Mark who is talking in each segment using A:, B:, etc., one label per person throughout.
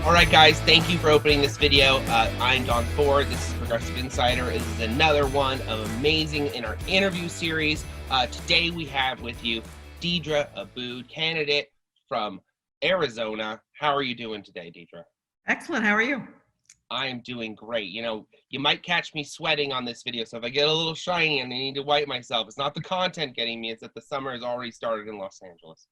A: All right, guys, thank you for opening this video. I'm Don Ford. This is Progressive Insider. This is another one of amazing in our interview series. Today we have with you Deedra Abboud, candidate from Arizona. How are you doing today, Deedra?
B: Excellent. How are you?
A: I am doing great. You know, you might catch me sweating on this video, so if I get a little shiny and I need to wipe myself, it's not the content getting me, it's that the summer has already started in Los Angeles.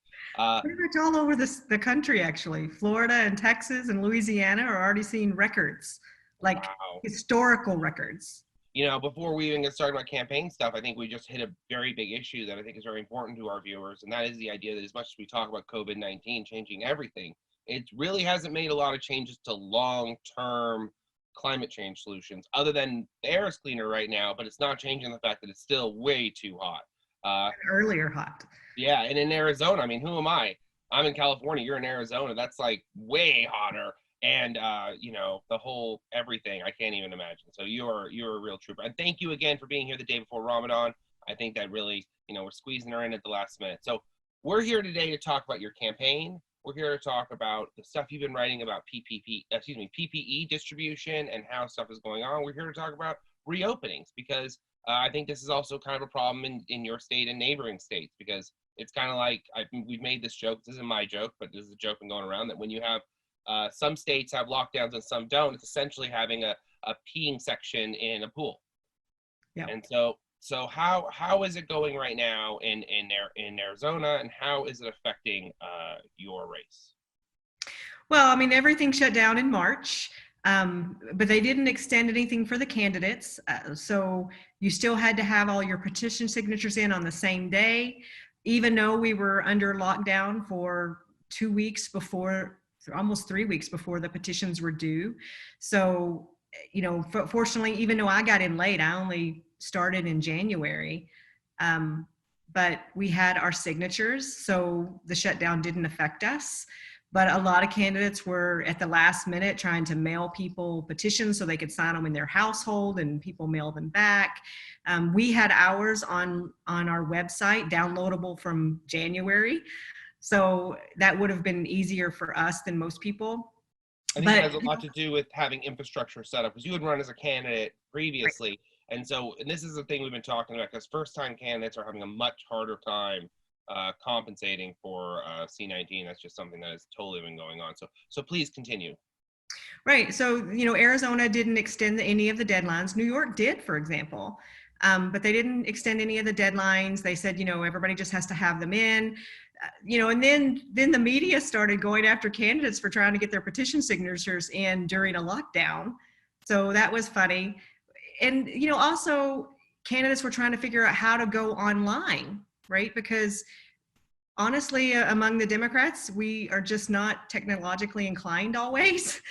B: Pretty much all over the country, actually. Florida and Texas and Louisiana are already seeing records, like
A: Wow.
B: historical records.
A: You know, before we even get started about campaign stuff, I think we just hit a very big issue that I think is very important to our viewers, and that is the idea that as much as we talk about COVID-19 changing everything, it really hasn't made a lot of changes to long-term climate change solutions, other than the air is cleaner right now, but it's not changing the fact that it's still way too hot.
B: Earlier hot.
A: Yeah, and in Arizona, I mean, who am I? I'm in California, you're in Arizona, that's like way hotter. And you know, the whole everything, I can't even imagine. So you're a real trooper. And thank you again for being here the day before Ramadan. I think that really, you know, we're squeezing her in at the last minute. So we're here today to talk about your campaign. We're here to talk about the stuff you've been writing about PPE distribution and how stuff is going on. We're here to talk about reopenings because I think this is also kind of a problem in your state and neighboring states, because it's kind of like, we've made this joke, this isn't my joke, but this is a joke been going around, that when you have some states have lockdowns and some don't, it's essentially having a peeing section in a pool.
B: Yeah.
A: And so how is it going right now in Arizona, and how is it affecting your race?
B: Well, I mean, everything shut down in March, but they didn't extend anything for the candidates. So you still had to have all your petition signatures in on the same day, even though we were under lockdown for 2 weeks before, almost 3 weeks before the petitions were due. So, you know, fortunately, even though I got in late, I only started in January, but we had our signatures, so the shutdown didn't affect us. But a lot of candidates were at the last minute trying to mail people petitions so they could sign them in their household, and people mail them back. We had ours on our website, downloadable from January. So that would have been easier for us than most people.
A: I think it has a lot to do with having infrastructure set up, because you had run as a candidate previously. Right. And this is the thing we've been talking about, because first-time candidates are having a much harder time compensating for C-19. That's just something that has totally been going on. So please continue.
B: Right. So, you know, Arizona didn't extend any of the deadlines. New York did, for example, but they didn't extend any of the deadlines. They said, you know, everybody just has to have them in. You know, and then the media started going after candidates for trying to get their petition signatures in during a lockdown. So that was funny. And, you know, also candidates were trying to figure out how to go online, right? Because honestly, among the Democrats, we are just not technologically inclined always.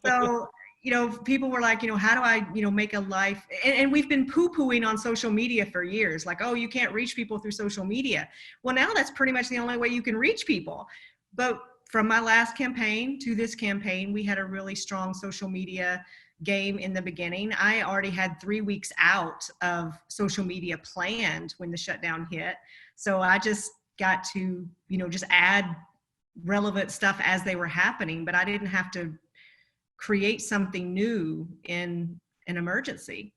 B: So, you know, people were like, you know, how do I, you know, make a life? And we've been poo-pooing on social media for years, like, oh, you can't reach people through social media. Well, now that's pretty much the only way you can reach people. But from my last campaign to this campaign, we had a really strong social media game in the beginning. I already had 3 weeks out of social media planned when the shutdown hit. So I just got to, you know, just add relevant stuff as they were happening, but I didn't have to create something new in an emergency.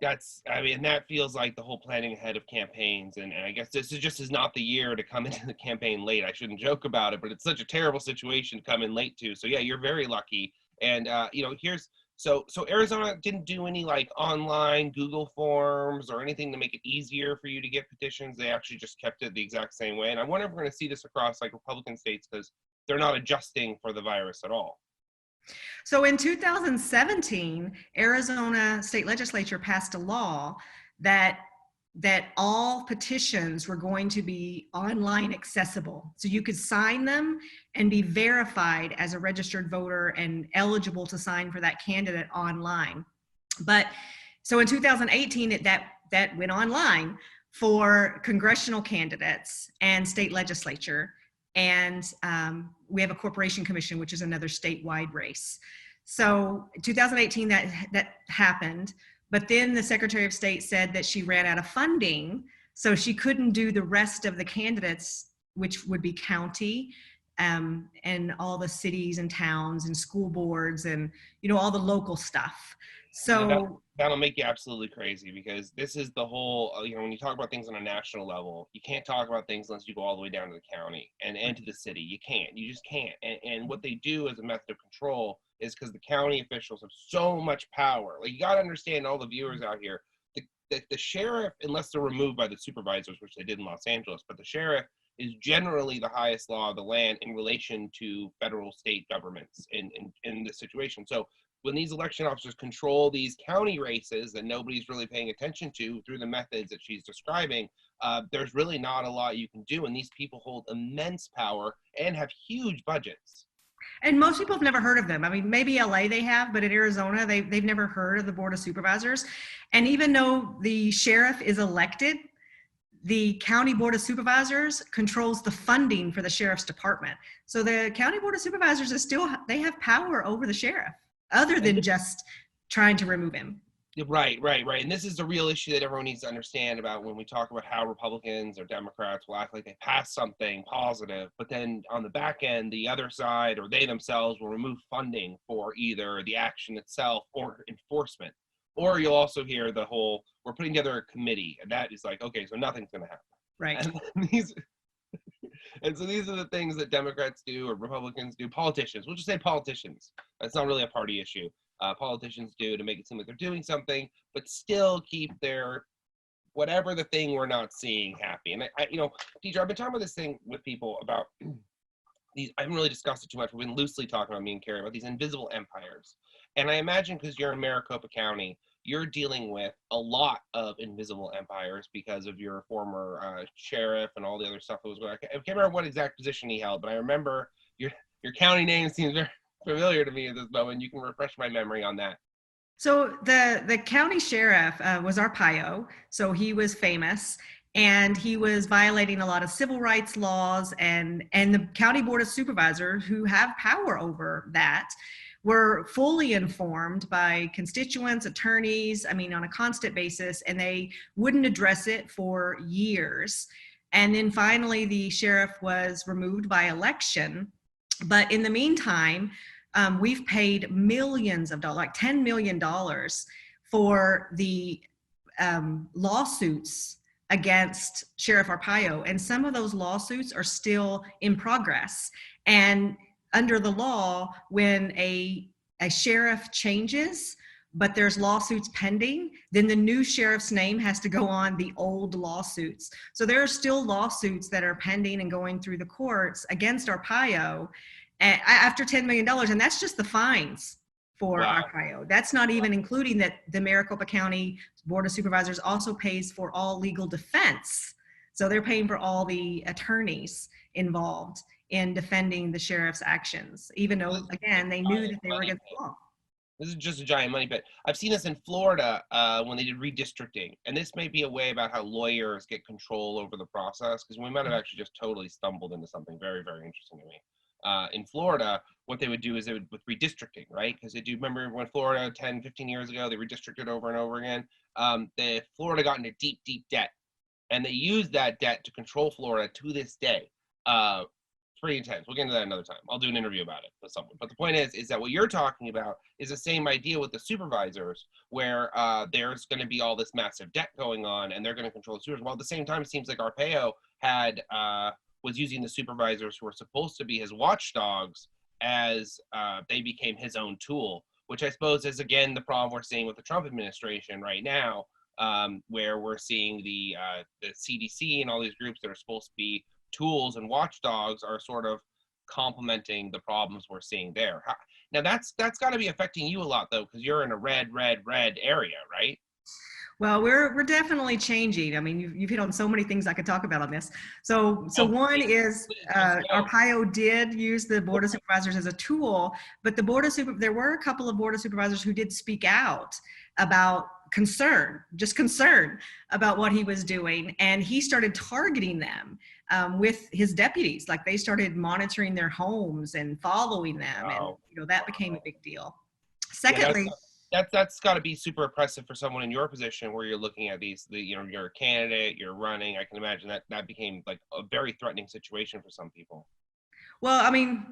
A: I mean, that feels like the whole planning ahead of campaigns. And I guess this is not the year to come into the campaign late. I shouldn't joke about it, but it's such a terrible situation to come in late too. So yeah, you're very lucky. And you know, so Arizona didn't do any like online Google forms or anything to make it easier for you to get petitions. They actually just kept it the exact same way. And I wonder if we're going to see this across like Republican states, because they're not adjusting for the virus at all.
B: So in 2017, Arizona state legislature passed a law that all petitions were going to be online accessible. So you could sign them and be verified as a registered voter and eligible to sign for that candidate online. But so in 2018, that went online for congressional candidates and state legislature. And we have a corporation commission, which is another statewide race. So 2018, that happened. But then the Secretary of State said that she ran out of funding, so she couldn't do the rest of the candidates, which would be county, and all the cities and towns and school boards and, all the local stuff.
A: That'll make you absolutely crazy, because this is the whole, when you talk about things on a national level, you can't talk about things unless you go all the way down to the county and to the city. You just can't. And what they do as a method of control is, because the county officials have so much power. Like, you got to understand, all the viewers out here, the sheriff, unless they're removed by the supervisors, which they did in Los Angeles, but the sheriff is generally the highest law of the land in relation to federal state governments in this situation. So when these election officers control these county races that nobody's really paying attention to through the methods that she's describing, there's really not a lot you can do. And these people hold immense power and have huge budgets.
B: And most people have never heard of them. I mean, maybe LA they have, but in Arizona, they've never heard of the Board of Supervisors. And even though the sheriff is elected, the County Board of Supervisors controls the funding for the sheriff's department. So the County Board of Supervisors they have power over the sheriff, other than just trying to remove him.
A: Right. And this is the real issue that everyone needs to understand about when we talk about how Republicans or Democrats will act like they passed something positive, but then on the back end, the other side or they themselves will remove funding for either the action itself or enforcement. Or you'll also hear the whole, we're putting together a committee, and that is like, okay, so nothing's going to happen.
B: Right.
A: And so these are the things that Democrats do or Republicans do, politicians, we'll just say politicians. That's not really a party issue. Politicians do to make it seem like they're doing something, but still keep their, whatever the thing we're not seeing, happy. And Deedra, I've been talking about this thing with people about these, I haven't really discussed it too much. We've been loosely talking about, me and Carrie, about these invisible empires. And I imagine because you're in Maricopa County, you're dealing with a lot of invisible empires because of your former sheriff and all the other stuff that was going on. I can't remember what exact position he held, but I remember your county name seems very familiar to me at this moment. You can refresh my memory on that.
B: So the county sheriff was Arpaio, so he was famous, and he was violating a lot of civil rights laws, and the County Board of Supervisors, who have power over that, were fully informed by constituents, attorneys, on a constant basis, and they wouldn't address it for years. And then finally, the sheriff was removed by election. But in the meantime, we've paid millions of dollars, like $10 million, for the lawsuits against Sheriff Arpaio. And some of those lawsuits are still in progress. And under the law, when a sheriff changes, but there's lawsuits pending, then the new sheriff's name has to go on the old lawsuits. So there are still lawsuits that are pending and going through the courts against Arpaio after $10 million. And that's just the fines for Arpaio. That's not even including that the Maricopa County Board of Supervisors also pays for all legal defense. So they're paying for all the attorneys involved in defending the sheriff's actions, even though, again, they knew that they were against the law.
A: This is just a giant money pit. I've seen this in Florida when they did redistricting, and this may be a way about how lawyers get control over the process, because we might have actually just totally stumbled into something very, very interesting to me. In Florida, what they would do is they would, with redistricting, right? Because they do, remember when Florida 10, 15 years ago, they redistricted over and over again. Florida got into deep, deep debt, and they used that debt to control Florida to this day. Pretty intense. We'll get into that another time. I'll do an interview about it with someone. But the point is that what you're talking about is the same idea with the supervisors, where there's going to be all this massive debt going on, and they're going to control the supervisors. Well, at the same time, it seems like Arpaio was using the supervisors who were supposed to be his watchdogs as they became his own tool, which I suppose is, again, the problem we're seeing with the Trump administration right now, where we're seeing the CDC and all these groups that are supposed to be tools and watchdogs are sort of complementing the problems we're seeing there. Now that's got to be affecting you a lot, though, because you're in a red area, right?
B: Well, we're definitely changing. I mean, you've hit on so many things I could talk about on this. So one is Arpaio did use the Board of Supervisors as a tool, but there were a couple of Board of Supervisors who did speak out about concern about what he was doing, and he started targeting them with his deputies. Like, they started monitoring their homes and following them, and that became a big deal. Secondly,
A: that's got to be super oppressive for someone in your position, where you're looking at you're a candidate, you're running. I can imagine that became like a very threatening situation for some people.
B: Well, I mean,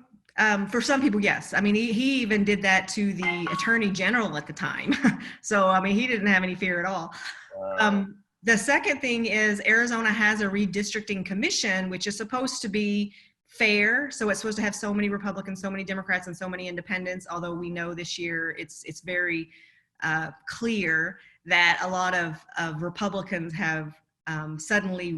B: for some people, yes. I mean, he even did that to the attorney general at the time. So, I mean, he didn't have any fear at all.
A: Wow.
B: The second thing is Arizona has a redistricting commission, which is supposed to be fair. So it's supposed to have so many Republicans, so many Democrats, and so many independents. Although we know this year it's very clear that a lot of Republicans have suddenly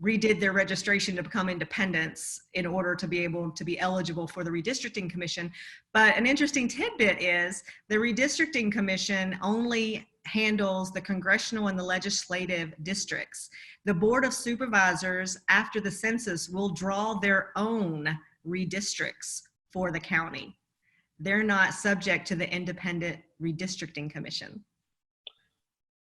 B: redid their registration to become independents in order to be able to be eligible for the redistricting commission. But an interesting tidbit is the redistricting commission only handles the congressional and the legislative districts. The Board of Supervisors, after the census, will draw their own redistricts for the county. They're not subject to the independent redistricting commission.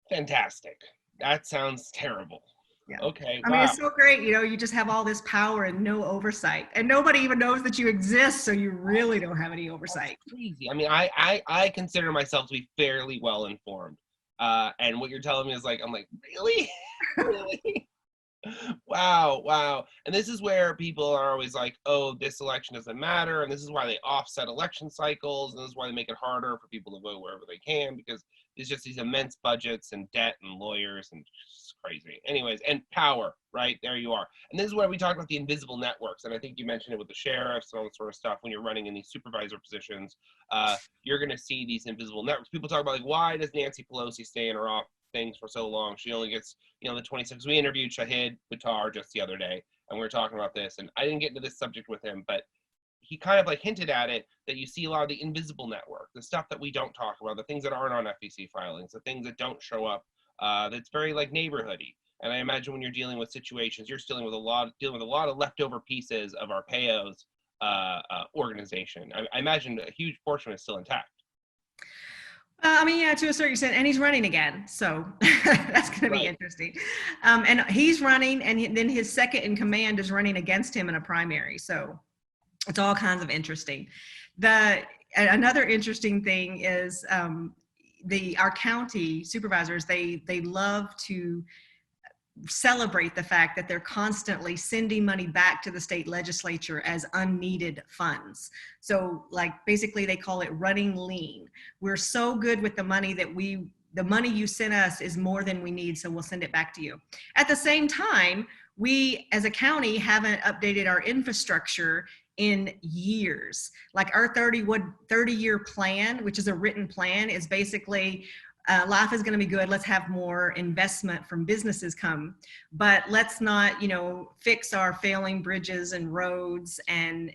A: Fantastic. That sounds terrible.
B: Yeah.
A: Okay,
B: I mean,
A: wow.
B: it's so great. You know, you just have all this power and no oversight, and nobody even knows that you exist. So you really don't have any oversight.
A: That's crazy. I mean, I consider myself to be fairly well informed. And what you're telling me is like, I'm like, really? Really? Wow, wow. And this is where people are always like, oh, this election doesn't matter. And this is why they offset election cycles. And this is why they make it harder for people to vote wherever they can, because there's just these immense budgets and debt and lawyers and it's crazy. Anyways, and power, right? There you are. And this is where we talk about the invisible networks. And I think you mentioned it with the sheriffs and all that sort of stuff. When you're running in these supervisor positions, you're going to see these invisible networks. People talk about like, why does Nancy Pelosi stay in her office things for so long? She only gets, you know, the 26. We interviewed Shahid Buttar just the other day, and we were talking about this, and I didn't get into this subject with him, but he kind of like hinted at it, that you see a lot of the invisible network, the stuff that we don't talk about, the things that aren't on FEC filings, the things that don't show up, that's very like neighborhoody. And I imagine when you're dealing with situations, you're dealing with a lot of leftover pieces of Arpaio's organization. I imagine a huge portion is still intact.
B: I mean, yeah, to a certain extent, and he's running again, so that's going to be interesting. And he's running, and then his second in command is running against him in a primary. So it's all kinds of interesting. Another interesting thing is our county supervisors. They love to celebrate the fact that they're constantly sending money back to the state legislature as unneeded funds. So like basically they call it running lean. We're so good with the money that the money you sent us is more than we need, so we'll send it back to you. At the same time, we as a county haven't updated our infrastructure in years. Like our 30-year plan, which is a written plan, is basically life is going to be good. Let's have more investment from businesses come, but let's not, fix our failing bridges and roads and,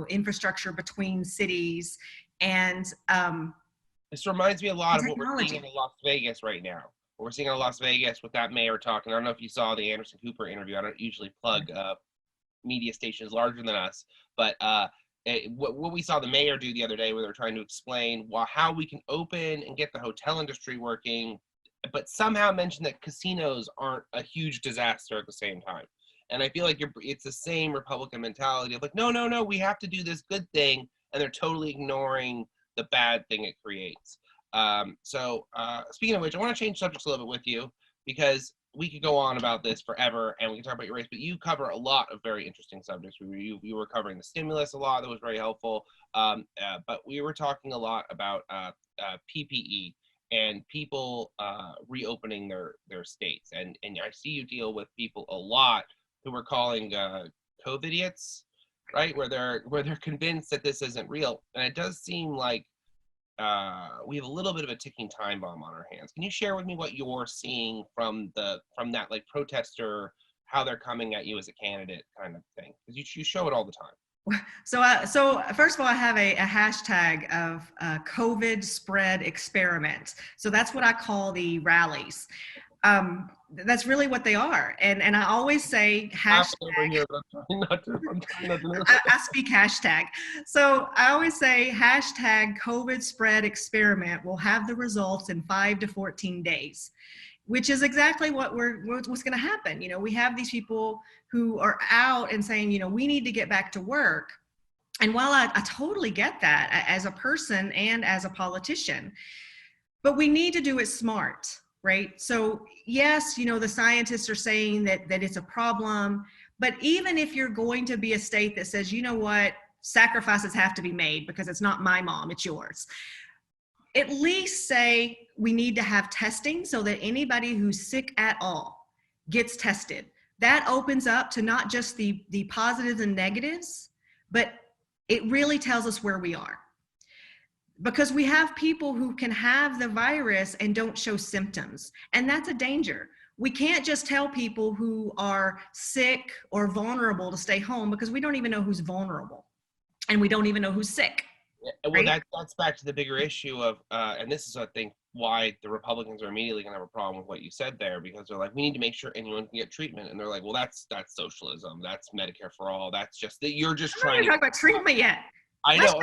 B: infrastructure between cities. And
A: this reminds me a lot of what we're seeing in Las Vegas right now. What we're seeing in Las Vegas with that mayor talking. I don't know if you saw the Anderson Cooper interview. I don't usually plug media stations larger than us, but what we saw the mayor do the other day, where they're trying to explain how we can open and get the hotel industry working, but somehow mention that casinos aren't a huge disaster at the same time. And I feel like it's the same Republican mentality of like, no, we have to do this good thing, and they're totally ignoring the bad thing it creates. So speaking of which, I want to change subjects a little bit with you, because we could go on about this forever and we can talk about your race, but you cover a lot of very interesting subjects. You were covering the stimulus a lot. That was very helpful. But we were talking a lot about PPE and people reopening their states. And I see you deal with people a lot who are calling COVID idiots, right? Where they're convinced that this isn't real. And it does seem like we have a little bit of a ticking time bomb on our hands. Can you share with me what you're seeing from that like protester, how they're coming at you as a candidate kind of thing? Because you show it all the time.
B: So first of all, I have a hashtag of COVID spread experiment. So that's what I call the rallies. That's really what they are. And I always say hashtag. I speak hashtag. So I always say hashtag COVID spread experiment will have the results in 5 to 14 days, which is exactly what's going to happen. We have these people who are out and saying, we need to get back to work. And while I totally get that as a person and as a politician, but we need to do it smart. Right. So yes, the scientists are saying that it's a problem, But even if you're going to be a state that says, you know what, sacrifices have to be made because it's not my mom, it's yours. At least say we need to have testing so that anybody who's sick at all gets tested. That opens up to not just the positives and negatives, but it really tells us where we are. Because we have people who can have the virus and don't show symptoms, and that's a danger. We can't just tell people who are sick or vulnerable to stay home because we don't even know who's vulnerable and we don't even know who's sick.
A: Well, right? That's back to the bigger issue of, and this is, I think, why the Republicans are immediately going to have a problem with what you said there, because they're like, we need to make sure anyone can get treatment. And they're like, well, that's socialism. That's Medicare for all. That's just that you're just trying to
B: talk about treatment yet.
A: I know.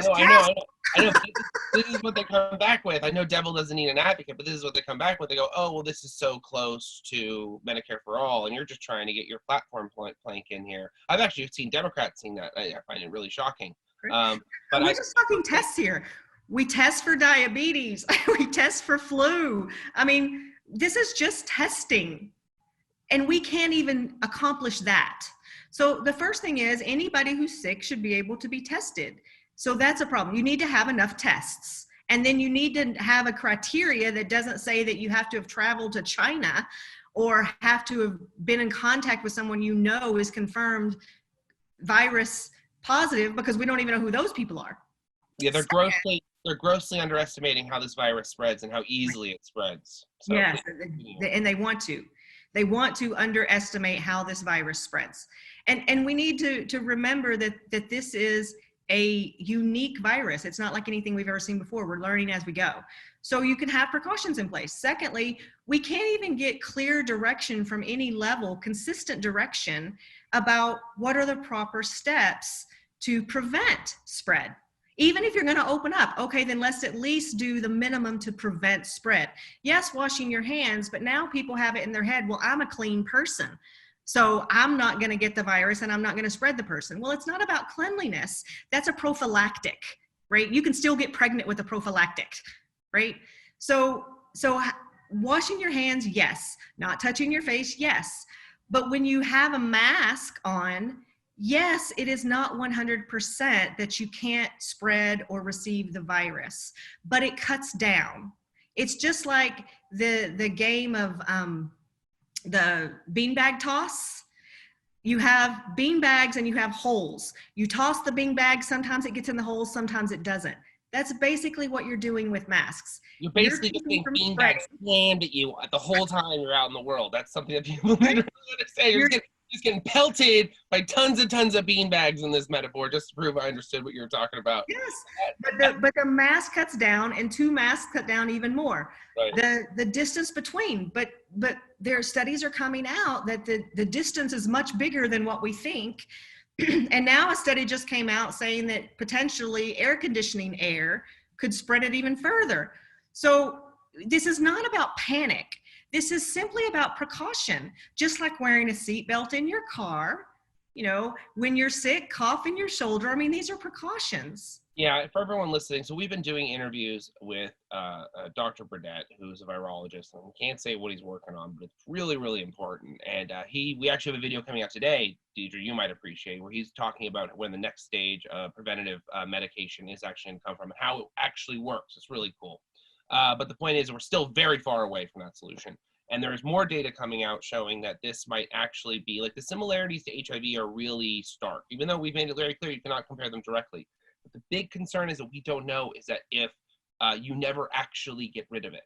A: This is what they come back with. I know devil doesn't need an advocate, but this is what they come back with. They go, oh, well, this is so close to Medicare for all, and you're just trying to get your platform plank in here. I've actually seen Democrats saying that. I find it really shocking.
B: But we're just talking tests here. We test for diabetes. We test for flu. I mean, this is just testing, and we can't even accomplish that. So the first thing is anybody who's sick should be able to be tested. So that's a problem. You need to have enough tests. And then you need to have a criteria that doesn't say that you have to have traveled to China or have to have been in contact with someone you know is confirmed virus positive, because we don't even know who those people are.
A: Yeah, they're grossly underestimating how this virus spreads and how easily it spreads. So,
B: yes, and they want to. They want to underestimate how this virus spreads. And we need to remember that this is a unique virus. It's not like anything we've ever seen before. We're learning as we go. So you can have precautions in place. Secondly, we can't even get clear direction from any level, consistent direction about what are the proper steps to prevent spread. Even if you're going to open up, okay, then let's at least do the minimum to prevent spread. Yes, washing your hands, but now people have it in their head, well, I'm a clean person, so I'm not going to get the virus and I'm not going to spread the person. Well, it's not about cleanliness. That's a prophylactic, right? You can still get pregnant with a prophylactic, right? So washing your hands, yes. Not touching your face, yes. But when you have a mask on, yes, it is not 100% that you can't spread or receive the virus, but it cuts down. It's just like the game of the beanbag toss. You have beanbags and you have holes. You toss the beanbag, sometimes it gets in the holes, sometimes it doesn't. That's basically what you're doing with masks.
A: You're basically just getting beanbags slammed at you the whole time you're out in the world. That's something that people need to understand. You're just getting pelted by tons and tons of beanbags in this metaphor, just to prove I understood what you were talking about.
B: Yes, but the mask cuts down, and 2 masks cut down even more. Right. The distance between, but their studies are coming out that the distance is much bigger than what we think. And now a study just came out saying that potentially air conditioning air could spread it even further. So this is not about panic. This is simply about precaution, just like wearing a seatbelt in your car. You know, when you're sick, cough in your shoulder. I mean, these are precautions.
A: Yeah, for everyone listening, so we've been doing interviews with Dr. Burdett, who's a virologist, and we can't say what he's working on, but it's really, really important. And we actually have a video coming out today, Deedra, you might appreciate, where he's talking about when the next stage of preventative medication is actually going to come from and how it actually works. It's really cool. But the point is, we're still very far away from that solution. And there's more data coming out showing that this might actually be, like, the similarities to HIV are really stark, even though we've made it very clear you cannot compare them directly. But the big concern is that we don't know is that if you never actually get rid of it.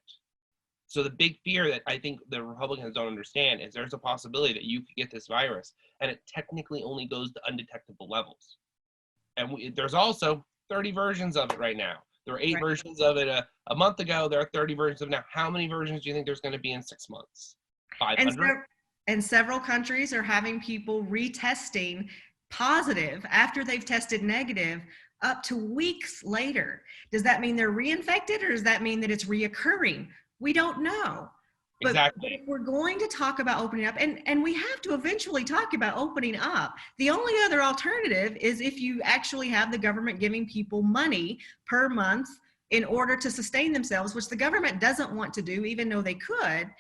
A: So the big fear that I think the Republicans don't understand is there's a possibility that you could get this virus and it technically only goes to undetectable levels. And there's also 30 versions of it right now. There were 8 versions of it a month ago. There are 30 versions of it now. How many versions do you think there's going to be in 6 months? 500?
B: And several countries are having people retesting positive after they've tested negative up to weeks later. Does that mean they're reinfected, or does that mean that it's reoccurring? We don't know. But if we're going to talk about opening up, and we have to eventually talk about opening up, the only other alternative is if you actually have the government giving people money per month in order to sustain themselves, which the government doesn't want to do, even though they could,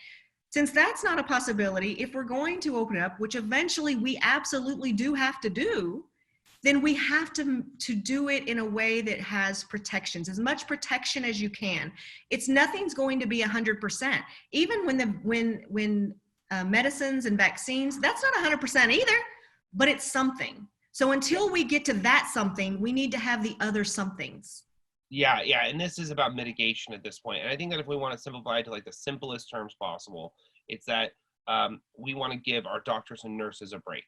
B: Since that's not a possibility, if we're going to open it up, which eventually we absolutely do have to do, then we have to do it in a way that has protections, as much protection as you can. It's nothing's going to be 100%. Even when medicines and vaccines, that's not 100% either, but it's something. So until we get to that something, we need to have the other somethings.
A: Yeah, and this is about mitigation at this point. And I think that if we want to simplify it to like the simplest terms possible, it's that we want to give our doctors and nurses a break.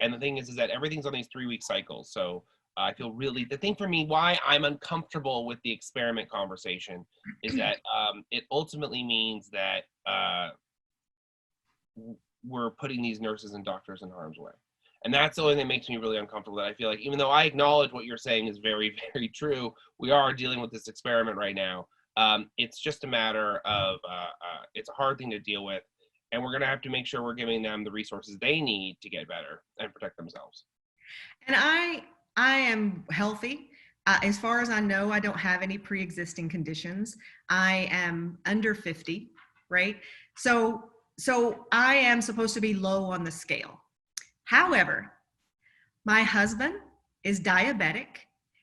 A: And the thing is that everything's on these 3-week cycles. So I feel really, the thing for me, why I'm uncomfortable with the experiment conversation is that it ultimately means that we're putting these nurses and doctors in harm's way. And that's the only thing that makes me really uncomfortable, that I feel like, even though I acknowledge what you're saying is very, very true, we are dealing with this experiment right now. It's just a matter of, it's a hard thing to deal with. And we're going to have to make sure we're giving them the resources they need to get better and protect themselves.
B: And I am healthy. As far as I know, I don't have any pre-existing conditions. I am under 50, right? So I am supposed to be low on the scale. However, my husband is diabetic.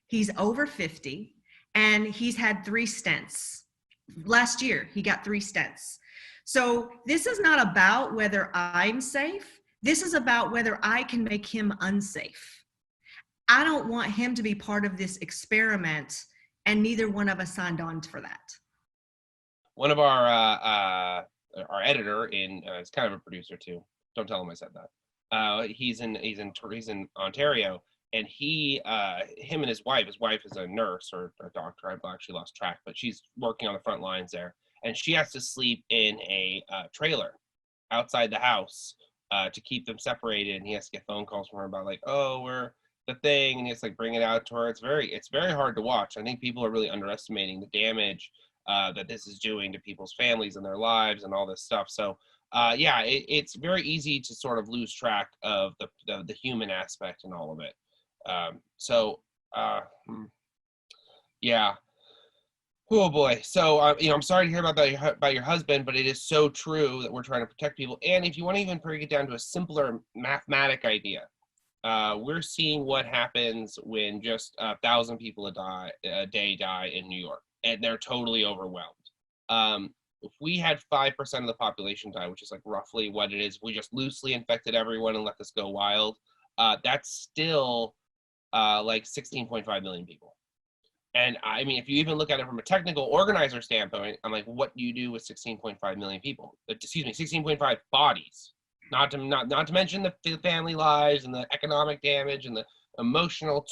B: He's over 50 and he's had 3 stents. Last year, he got 3 stents. So this is not about whether I'm safe. This is about whether I can make him unsafe. I don't want him to be part of this experiment, and neither one of us signed on for that.
A: One of our editor is kind of a producer too. Don't tell him I said that. He's in Ontario, and him and his wife is a nurse or a doctor. I've actually lost track, but she's working on the front lines there. And she has to sleep in a trailer outside the house to keep them separated. And he has to get phone calls from her about like, oh, we're the thing, and he has to like bring it out to her. It's very hard to watch. I think people are really underestimating the damage that this is doing to people's families and their lives and all this stuff. So it's very easy to sort of lose track of the human aspect and all of it. Yeah. Oh boy. So I'm sorry to hear about your husband, but it is so true that we're trying to protect people. And if you want to even break it down to a simpler mathematic idea, we're seeing what happens when just 1,000 people a day die in New York, and they're totally overwhelmed. If we had 5% of the population die, which is like roughly what it is, we just loosely infected everyone and let this go wild. That's still like 16.5 million people. And I mean, if you even look at it from a technical organizer standpoint, I'm like, what do you do with 16.5 million people? 16.5 bodies. Not to mention the family lives and the economic damage and the emotional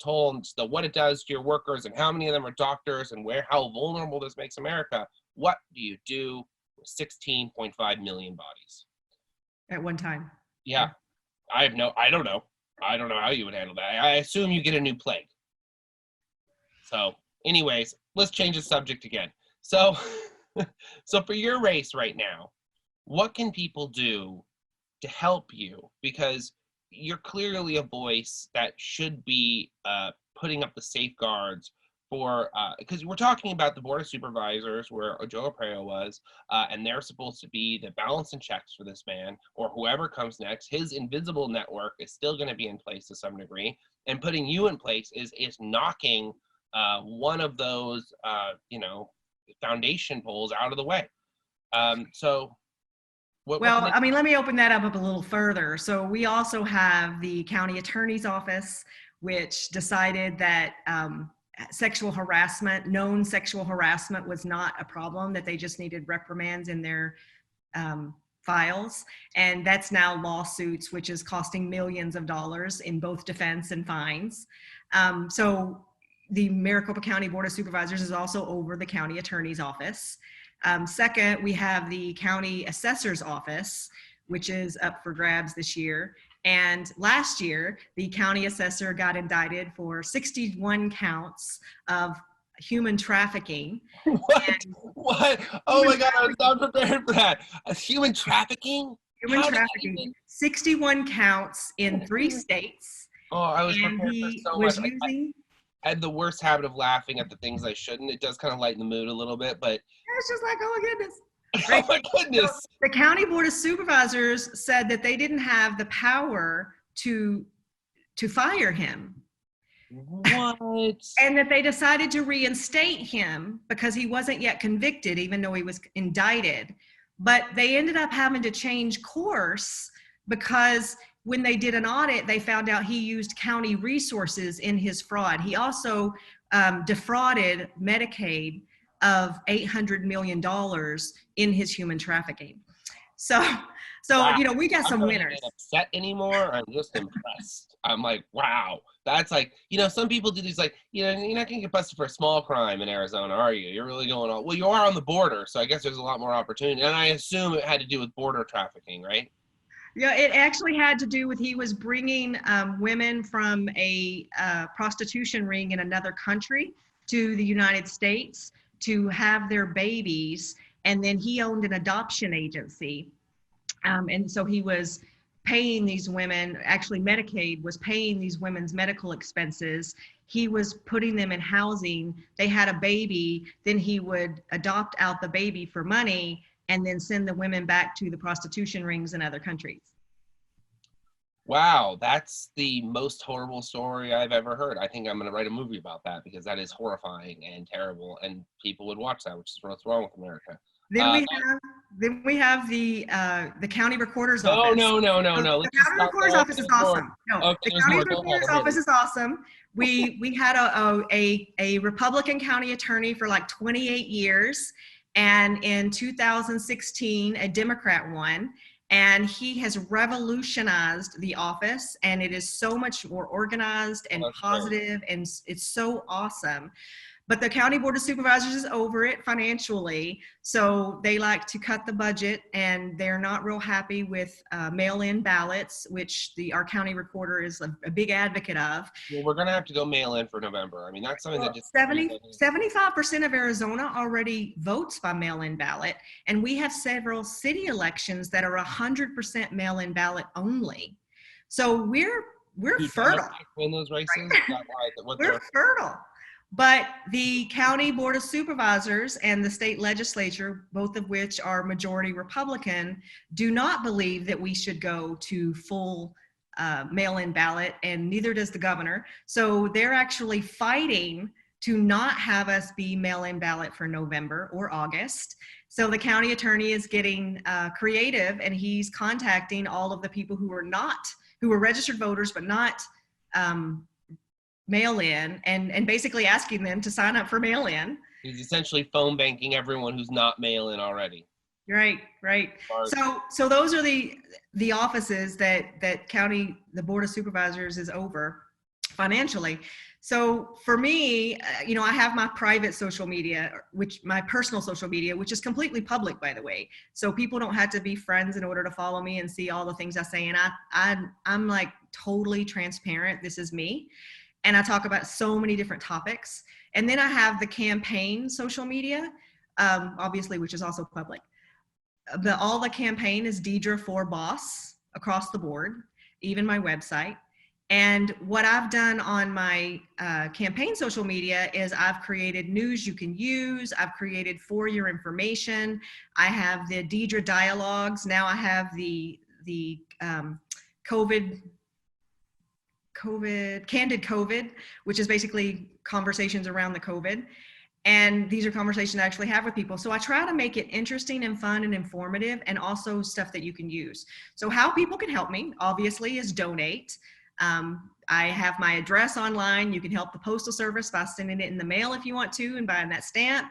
A: toll and what it does to your workers and how many of them are doctors and how vulnerable this makes America. What do you do with 16.5 million bodies
B: at one time?
A: Yeah, I don't know. I don't know how you would handle that. I assume you get a new plague. So anyways, let's change the subject again. So for your race right now, what can people do to help you? Because you're clearly a voice that should be putting up the safeguards for, because we're talking about the Board of Supervisors where Joe Arpaio was, and they're supposed to be the balance and checks for this man or whoever comes next. His invisible network is still going to be in place to some degree, and putting you in place is knocking one of those, foundation poles out of the way.
B: I mean, let me open that up a little further. So we also have the county attorney's office, which decided that known sexual harassment was not a problem, that they just needed reprimands in their files. And that's now lawsuits, which is costing millions of dollars in both defense and fines. So the Maricopa County Board of Supervisors is also over the county attorney's office. Second, we have the county assessor's office, which is up for grabs this year. And last year, the county assessor got indicted for 61 counts of human trafficking.
A: What? Oh my God, I was not prepared for that. Human trafficking?
B: Human trafficking. 61 counts in 3 states.
A: Oh, I was prepared for so much. I had the worst habit of laughing at the things I shouldn't. It does kind of lighten the mood a little bit, but
B: it's just like, oh my goodness.
A: Oh
B: right?
A: my
B: So
A: goodness.
B: the county board of supervisors said that they didn't have the power to fire him,
A: What?
B: and that they decided to reinstate him because he wasn't yet convicted, even though he was indicted. But they ended up having to change course because when they did an audit, they found out he used county resources in his fraud. He also defrauded Medicaid of $800 million in his human trafficking. So,
A: Wow.
B: we got
A: I'm
B: some
A: not
B: winners.
A: even upset anymore. I'm just impressed. I'm like, wow. That's like, some people do these like, you're not gonna get busted for a small crime in Arizona, are you? You're really going on. Well, you are on the border, so I guess there's a lot more opportunity. And I assume it had to do with border trafficking, right?
B: Yeah, it actually had to do with he was bringing women from a prostitution ring in another country to the United States to have their babies, and then he owned an adoption agency, and so he was paying these women. Actually, Medicaid was paying these women's medical expenses. He was putting them in housing. They had a baby, then he would adopt out the baby for money and then send the women back to the prostitution rings in other countries.
A: Wow, that's the most horrible story I've ever heard. I think I'm going to write a movie about that because that is horrifying and terrible, and people would watch that, which is what's wrong with America.
B: Then we have the county recorder's
A: No,
B: office.
A: no, no, no,
B: So
A: no.
B: the
A: Let's just
B: county
A: stop
B: recorder's
A: going.
B: office is
A: There's more.
B: awesome. No,
A: Okay,
B: the
A: there's
B: county
A: more. Go ahead.
B: recorder's
A: I'm
B: office
A: ready.
B: is awesome. We had a Republican county attorney for like 28 years, and in 2016 a Democrat won, and he has revolutionized the office, and it is so much more organized and positive, and it's so awesome. But the county board of supervisors is over it financially, so they like to cut the budget, and they're not real happy with mail-in ballots, which our county recorder is a big advocate of.
A: Well, we're gonna have to go mail in for November. I mean, that's something that just
B: 75% of Arizona already votes by mail-in ballot, and we have several city elections that are 100% mail-in ballot only. So we're fertile.
A: Win those races.
B: Right? We're fertile. But the county board of supervisors and the state legislature, both of which are majority Republican, do not believe that we should go to full mail-in ballot, and neither does the governor. So they're actually fighting to not have us be mail-in ballot for November or August. So the county attorney is getting creative, and he's contacting all of the people who were registered voters but not mail-in, and basically asking them to sign up for mail-in.
A: He's essentially phone banking everyone who's not mail-in already.
B: Right. So those are the offices that the board of supervisors is over financially. So for me, I have my private social media, my personal social media, which is completely public, by the way. So people don't have to be friends in order to follow me and see all the things I say. And I'm like totally transparent. This is me. And I talk about so many different topics. And then I have the campaign social media, obviously, which is also public. All the campaign is Deedra for Boss across the board, even my website. And what I've done on my campaign social media is I've created news you can use. I've created for your information. I have the Deedra dialogues. Now I have the Candid COVID, which is basically conversations around the COVID. And these are conversations I actually have with people. So I try to make it interesting and fun and informative, and also stuff that you can use. So how people can help me, obviously, is donate. I have my address online. You can help the Postal Service by sending it in the mail if you want to, and buying that stamp.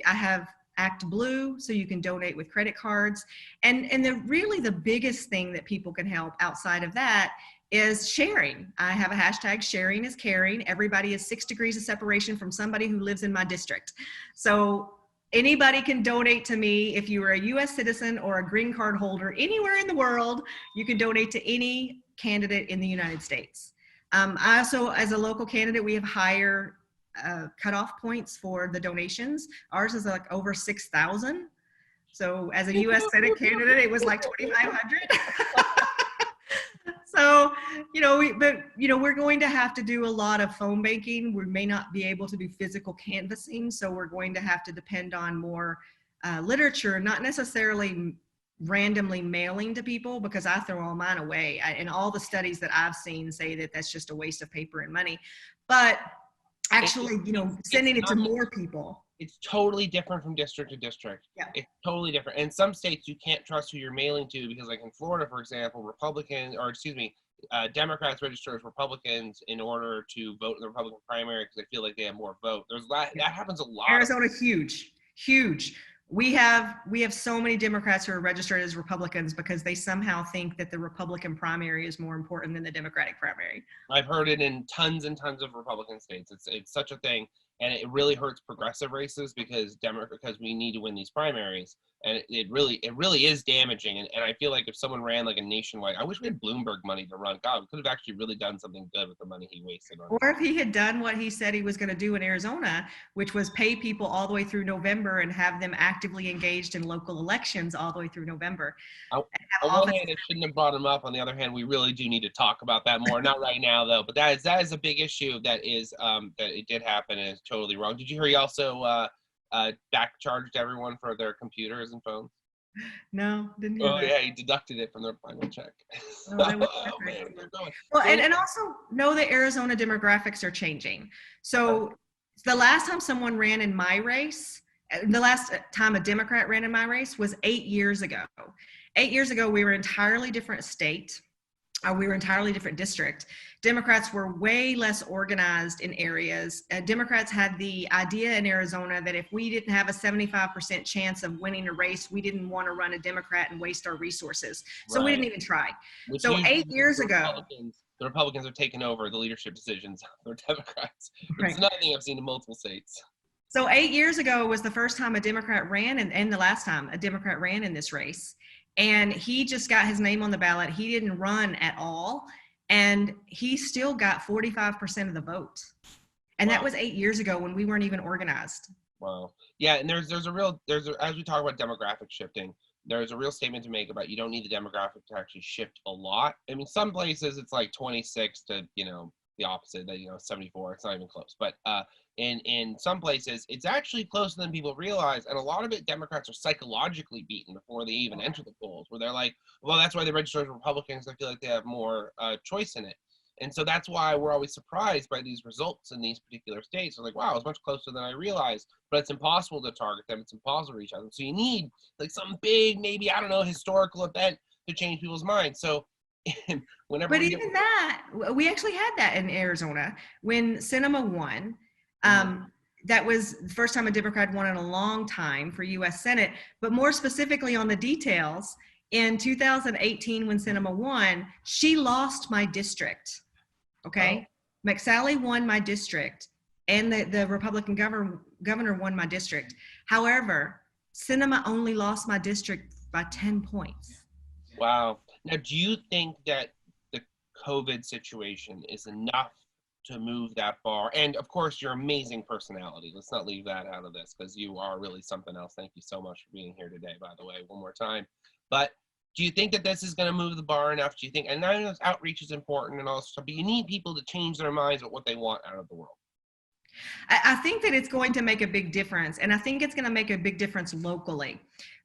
B: I have Act Blue, so you can donate with credit cards. And really the biggest thing that people can help outside of that is sharing. I have a hashtag, sharing is caring. Everybody is 6 degrees of separation from somebody who lives in my district. So anybody can donate to me. If you are a US citizen or a green card holder anywhere in the world, you can donate to any candidate in the United States. I also, as a local candidate, we have higher cutoff points for the donations. Ours is like over 6,000. So as a US Senate candidate, it was like 2,500. So, we're going to have to do a lot of phone banking. We may not be able to do physical canvassing, so we're going to have to depend on more literature, not necessarily randomly mailing to people, because I throw all mine away. And all the studies that I've seen say that that's just a waste of paper and money. But actually, sending it to more people.
A: It's totally different from district to district.
B: Yeah.
A: It's totally different. In some states, you can't trust who you're mailing to because, like in Florida, for example, Democrats register as Republicans in order to vote in the Republican primary because they feel like they have more vote. That happens a lot.
B: Arizona, huge. We have so many Democrats who are registered as Republicans because they somehow think that the Republican primary is more important than the Democratic primary.
A: I've heard it in tons and tons of Republican states. It's such a thing, and it really hurts progressive races because we need to win these primaries, and it really is damaging. And I feel like if someone ran like a nationwide, I wish we had Bloomberg money to run. God, we could have actually really done something good with the money he wasted on.
B: Or if he had done what he said he was going to do in Arizona, which was pay people all the way through November and have them actively engaged in local elections all the way through November.
A: On one hand, it shouldn't have brought him up. On the other hand, we really do need to talk about that more. Not right now, though. But that is a big issue. That it did happen and it's totally wrong. Did you hear he also back charged everyone for their computers and phones?
B: No, didn't hear that.
A: Yeah, he deducted it from their final check.
B: Man, well, and also know that Arizona demographics are changing. So the last time someone ran in my race, the last time a Democrat ran in my race was 8 years ago. 8 years ago, we were an entirely different state. We were an entirely different district. Democrats were way less organized in areas. Democrats had the idea in Arizona that if we didn't have a 75% chance of winning a race, we didn't want to run a Democrat and waste our resources. So we didn't even try. So 8 years ago,
A: the Republicans are taking over the leadership decisions for Democrats. It's another thing I've seen in multiple states.
B: So 8 years ago was the first time a Democrat ran, and the last time a Democrat ran in this race. And he just got his name on the ballot. He didn't run at all. And he still got 45% of the vote. And that was 8 years ago when we weren't even organized.
A: Wow. Yeah, and as we talk about demographic shifting, there's a real statement to make about you don't need the demographic to actually shift a lot. I mean, some places it's like 26 to, the opposite, that 74, it's not even close. But in some places, it's actually closer than people realize. And a lot of it, Democrats are psychologically beaten before they even enter the polls, where they're like, well, that's why they register as Republicans. I feel like they have more choice in it. And so that's why we're always surprised by these results in these particular states. We're like, wow, it's much closer than I realized. But it's impossible to target them. It's impossible to reach out to them. So you need like some big, maybe, I don't know, historical event to change people's minds. So whenever
B: but even that, we actually had that in Arizona when Sinema won. That was the first time a Democrat won in a long time for U.S. Senate. But more specifically on the details, in 2018 when Sinema won, she lost my district. Okay, McSally won my district, and the Republican governor won my district. However, Sinema only lost my district by 10 points.
A: Wow. Now, do you think that the COVID situation is enough to move that bar? And of course, your amazing personality. Let's not leave that out of this because you are really something else. Thank you so much for being here today, by the way, one more time. But do you think that this is going to move the bar enough? Do you think, and I know outreach is important and all this stuff, but you need people to change their minds about what they want out of the world.
B: I think that it's going to make a big difference. And I think it's going to make a big difference locally,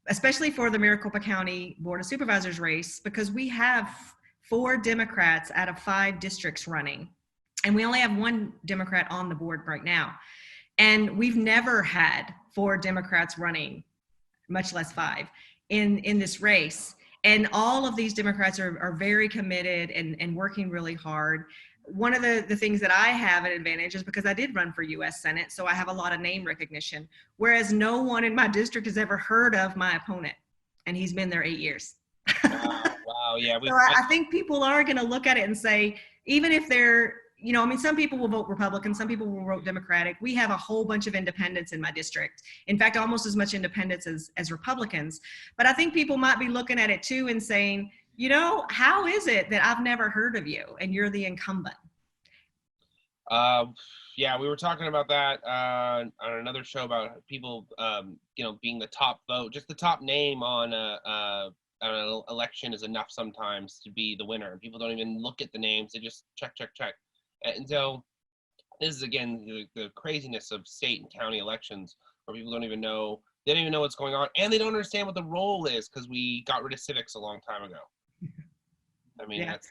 B: especially for the Maricopa County Board of Supervisors race, because we have 4 Democrats out of 5 districts running. And we only have 1 Democrat on the board right now. And we've never had 4 Democrats running, much less 5, in this race. And all of these Democrats are very committed and working really hard. One of the things that I have an advantage is because I did run for U.S. Senate, so I have a lot of name recognition, whereas no one in my district has ever heard of my opponent, and he's been there 8 years.
A: Wow, yeah.
B: So I think people are going to look at it and say, even if they're, some people will vote Republican, some people will vote Democratic. We have a whole bunch of independents in my district. In fact, almost as much independents as Republicans. But I think people might be looking at it too and saying, how is it that I've never heard of you and you're the incumbent?
A: Yeah, we were talking about that on another show about people, being the top vote, just the top name on an election is enough sometimes to be the winner. People don't even look at the names; they just check. And so this is again the craziness of state and county elections, where people don't even know They don't even know what's going on, and they don't understand what the role is because we got rid of civics a long time ago. I mean,
B: Yeah.
A: that's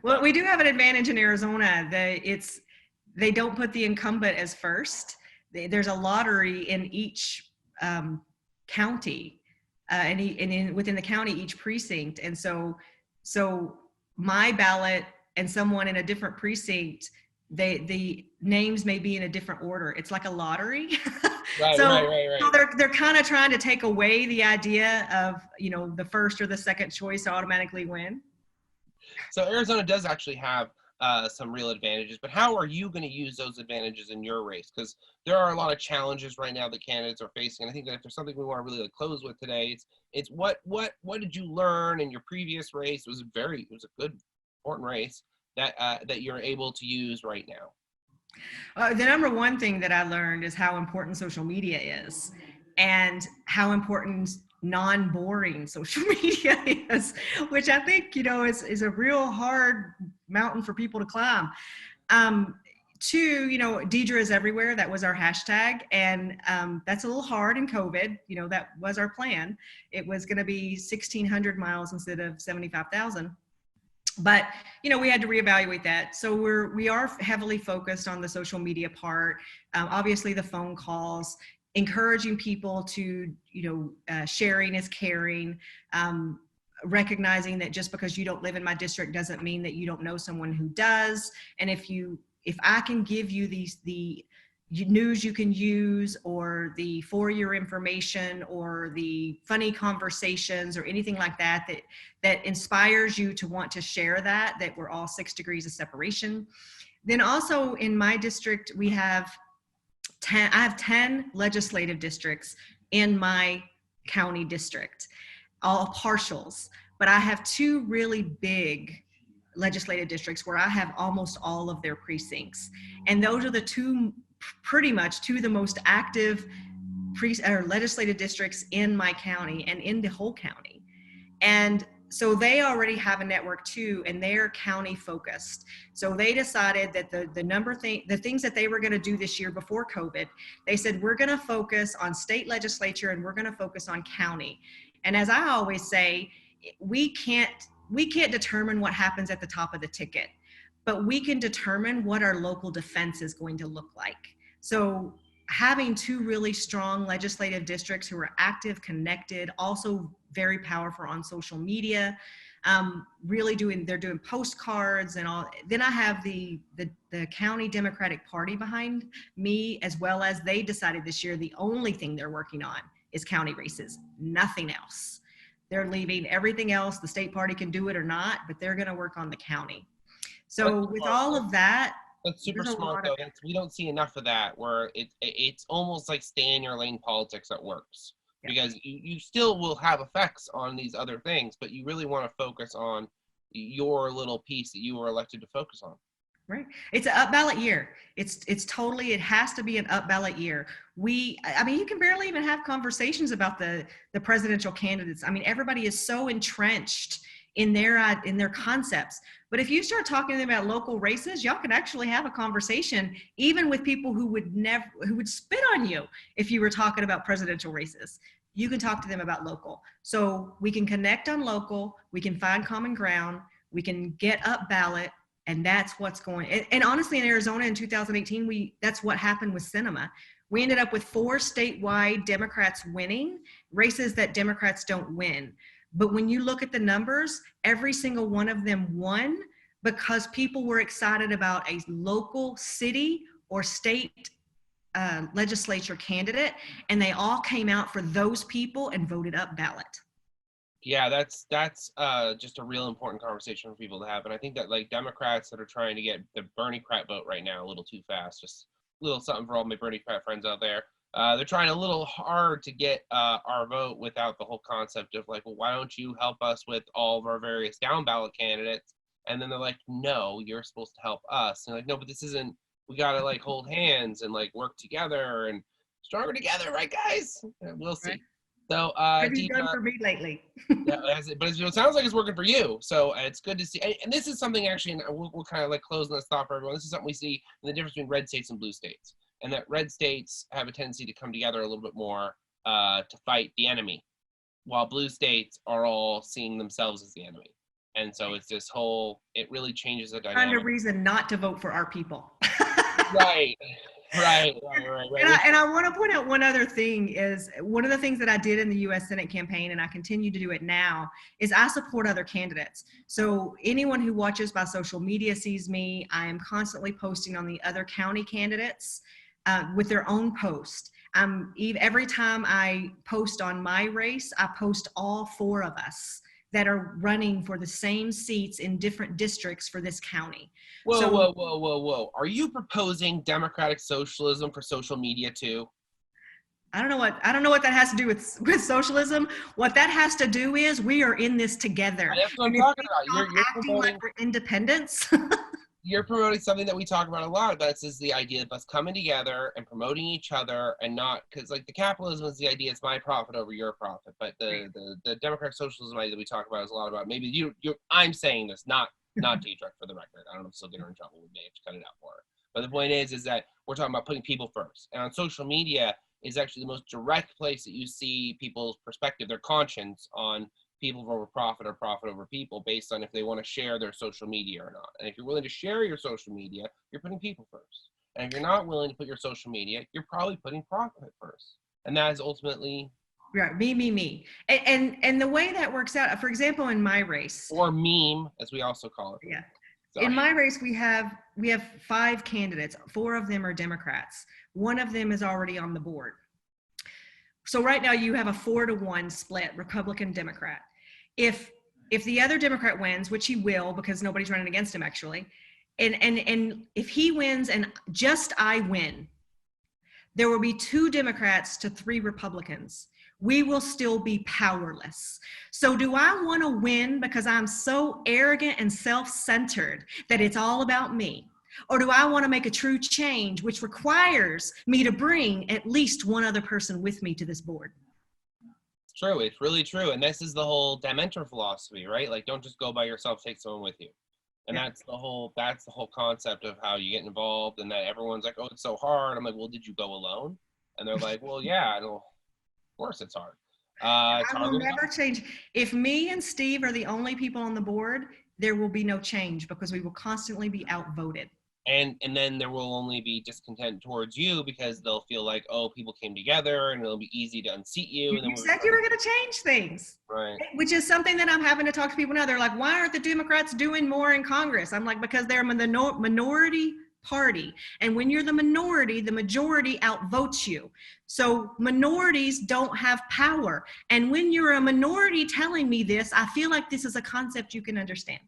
B: Well, we do have an advantage in Arizona. They don't put the incumbent as first. There's a lottery in each county, within the county, each precinct, and so my ballot and someone in a different precinct, the names may be in a different order. It's like a lottery.
A: right.
B: So they're kind of trying to take away the idea of, the first or the second choice automatically win.
A: So Arizona does actually have some real advantages, but how are you going to use those advantages in your race? Because there are a lot of challenges right now that candidates are facing, and I think that if there's something we want to really close with today, it's what did you learn in your previous race? It was a good, important race that you're able to use right now.
B: The number one thing that I learned is how important social media is, and how important non-boring social media is, which I think, is a real hard mountain for people to climb. Two, Deedra is everywhere. That was our hashtag. And that's a little hard in COVID. That was our plan. It was going to be 1,600 miles instead of 75,000. But we had to reevaluate that. So we are heavily focused on the social media part. Obviously the phone calls, encouraging people to, sharing is caring, recognizing that just because you don't live in my district doesn't mean that you don't know someone who does. And if I can give you the news you can use, or the for your information, or the funny conversations, or anything like that inspires you to want to share that we're all 6 degrees of separation. Then also in my district, I have 10 legislative districts in my county district, all partials, but I have 2 really big legislative districts where I have almost all of their precincts. And those are pretty much two of the most active legislative districts in my county and in the whole county. And so they already have a network too, and they're county focused. So they decided that the things that they were going to do this year before COVID, they said, we're going to focus on state legislature and we're going to focus on county. And as I always say, we can't determine what happens at the top of the ticket, but we can determine what our local defense is going to look like. So having 2 really strong legislative districts who are active, connected, also very powerful on social media, they're doing postcards and all. Then I have the county Democratic Party behind me, as well as they decided this year the only thing they're working on is county races, nothing else. They're leaving everything else. The state party can do it or not, but they're going to work on the county. So with all of that,
A: that's super smart though. We don't see enough of that, where it's almost like stay in your lane politics that works. Yeah. Because you still will have effects on these other things, but you really want to focus on your little piece that you were elected to focus on.
B: Right. It's an up ballot year. It has to be an up ballot year. You can barely even have conversations about the presidential candidates. I mean, everybody is so entrenched in their concepts. But if you start talking to them about local races, y'all can actually have a conversation, even with people who would spit on you if you were talking about presidential races. You can talk to them about local. So we can connect on local, we can find common ground, we can get up ballot, and that's what's going. And honestly, in Arizona in 2018, that's what happened with Sinema. We ended up with 4 statewide Democrats winning races that Democrats don't win. But when you look at the numbers, every single one of them won because people were excited about a local city or state legislature candidate, and they all came out for those people and voted up ballot.
A: Yeah, that's just a real important conversation for people to have. And I think that like Democrats that are trying to get the Bernie Crat vote right now a little too fast, just a little something for all my Bernie Crat friends out there. They're trying a little hard to get our vote without the whole concept of like, well, why don't you help us with all of our various down ballot candidates? And then they're like, no, you're supposed to help us. And like, no, but this isn't, we got to like hold hands and like work together and stronger together, right, guys? We'll see. Right. So,
B: what have you done for me lately?
A: Yeah, but it sounds like it's working for you. So it's good to see. And this is something actually, and we'll kind of like close on this thought for everyone. This is something we see in the difference between red states and blue states. And that red states have a tendency to come together a little bit more to fight the enemy, while blue states are all seeing themselves as the enemy. And so it's this whole, it really changes the dynamic.
B: Find a reason not to vote for our people.
A: Right.
B: And I want to point out one other thing is one of the things that I did in the U.S. Senate campaign, and I continue to do it now, is I support other candidates. So anyone who watches by social media sees me. I am constantly posting on the other county candidates with their own post. Every time I post on my race, I post all 4 of us that are running for the same seats in different districts for this county.
A: Whoa. Are you proposing democratic socialism for social media too?
B: I don't know what that has to do with socialism. What that has to do is we are in this together.
A: That's what I'm talking about. You're
B: acting
A: promoting,
B: like we're independents.
A: You're promoting something that we talk about a lot. This is the idea of us coming together and promoting each other, and not because like the capitalism is the idea it's my profit over your profit, but the democratic socialism idea that we talk about is a lot about maybe you. I'm saying this, not Deedra, for the record. I don't know if she'll get her in trouble. We may have to cut it out for her. But the point is that we're talking about putting people first, and on social media is actually the most direct place that you see people's perspective, their conscience on people over profit or profit over people, based on if they want to share their social media or not. And if you're willing to share your social media, you're putting people first. And if you're not willing to put your social media, you're probably putting profit first. And that is ultimately
B: right, me. And the way that works out, for example, in my race,
A: or meme, as we also call it.
B: Yeah.
A: Sorry.
B: In my race, we have 5 candidates. 4 of them are Democrats. 1 of them is already on the board. So right now you have a 4-to-1 split, Republican Democrat. If the other Democrat wins, which he will because nobody's running against him actually, and if he wins and just I win, there will be 2 Democrats to 3 Republicans. We will still be powerless. So do I want to win because I'm so arrogant and self-centered that it's all about me? Or do I want to make a true change, which requires me to bring at least 1 other person with me to this board?
A: True, it's really true. And this is the whole Dementor philosophy, right? Like, don't just go by yourself, take someone with you. And
B: Yeah.
A: that's the whole concept of how you get involved, and that everyone's like, oh, it's so hard. I'm like, well, did you go alone? And they're like, well, yeah, of course it's hard.
B: I will never change. If me and Steve are the only people on the board, there will be no change because we will constantly be outvoted.
A: And then there will only be discontent towards you because they'll feel like, oh, people came together and it'll be easy to unseat you. And then
B: you said you were going to change things.
A: Right.
B: Which is something that I'm having to talk to people now. They're like, why aren't the Democrats doing more in Congress? I'm like, because they're a minority party. And when you're the minority, the majority outvotes you. So minorities don't have power. And when you're a minority telling me this, I feel like this is a concept you can understand.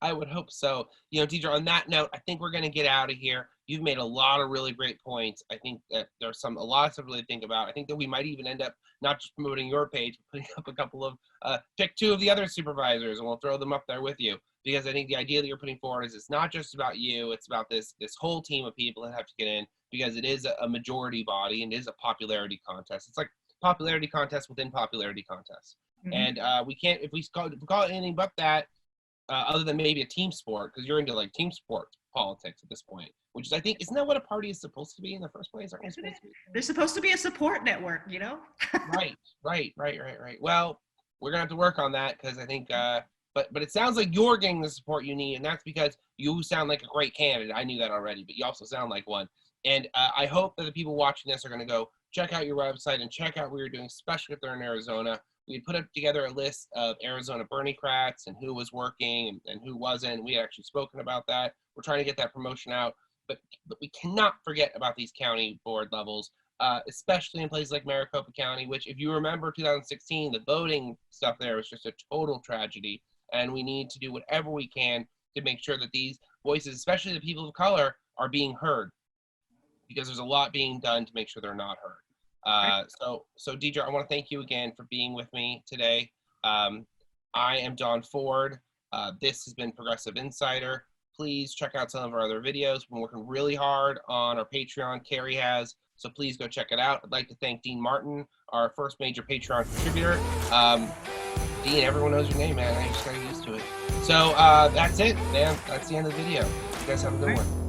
A: I would hope so. You know, Deedra, on that note, I think we're going to get out of here. You've made a lot of really great points. I think that there's a lot to really think about. I think that we might even end up not just promoting your page, but putting up a couple of, pick 2 of the other supervisors, and we'll throw them up there with you. Because I think the idea that you're putting forward is it's not just about you, it's about this whole team of people that have to get in, because it is a majority body and it is a popularity contest. It's like popularity contest within popularity contest. Mm-hmm. And we can't, if we call it anything but that, other than maybe a team sport, because you're into like team sport politics at this point, which is, I think, isn't that what a party is supposed to be in the first place? Aren't we supposed to be?
B: They're supposed to be a support network, you know?
A: Right. Well, we're gonna have to work on that, because I think, but it sounds like you're getting the support you need, and that's because you sound like a great candidate. I knew that already, but you also sound like one. And I hope that the people watching this are gonna go check out your website and check out what you're doing, especially if they're in Arizona. We put up together a list of Arizona Bernie-crats and who was working and who wasn't. We had actually spoken about that. We're trying to get that promotion out, but we cannot forget about these county board levels, especially in places like Maricopa County, which, if you remember 2016, the voting stuff there was just a total tragedy. And we need to do whatever we can to make sure that these voices, especially the people of color, are being heard, because there's a lot being done to make sure they're not heard. So Deedra, I want to thank you again for being with me today. I am Don Ford. This has been Progressive Insider. Please check out some of our other videos. We're working really hard on our Patreon. Carrie has, so please go check it out. I'd like to thank Dean Martin, our first major Patreon contributor. Dean, everyone knows your name, man. I just got used to it. So that's it, man. That's the end of the video. You guys have a good one.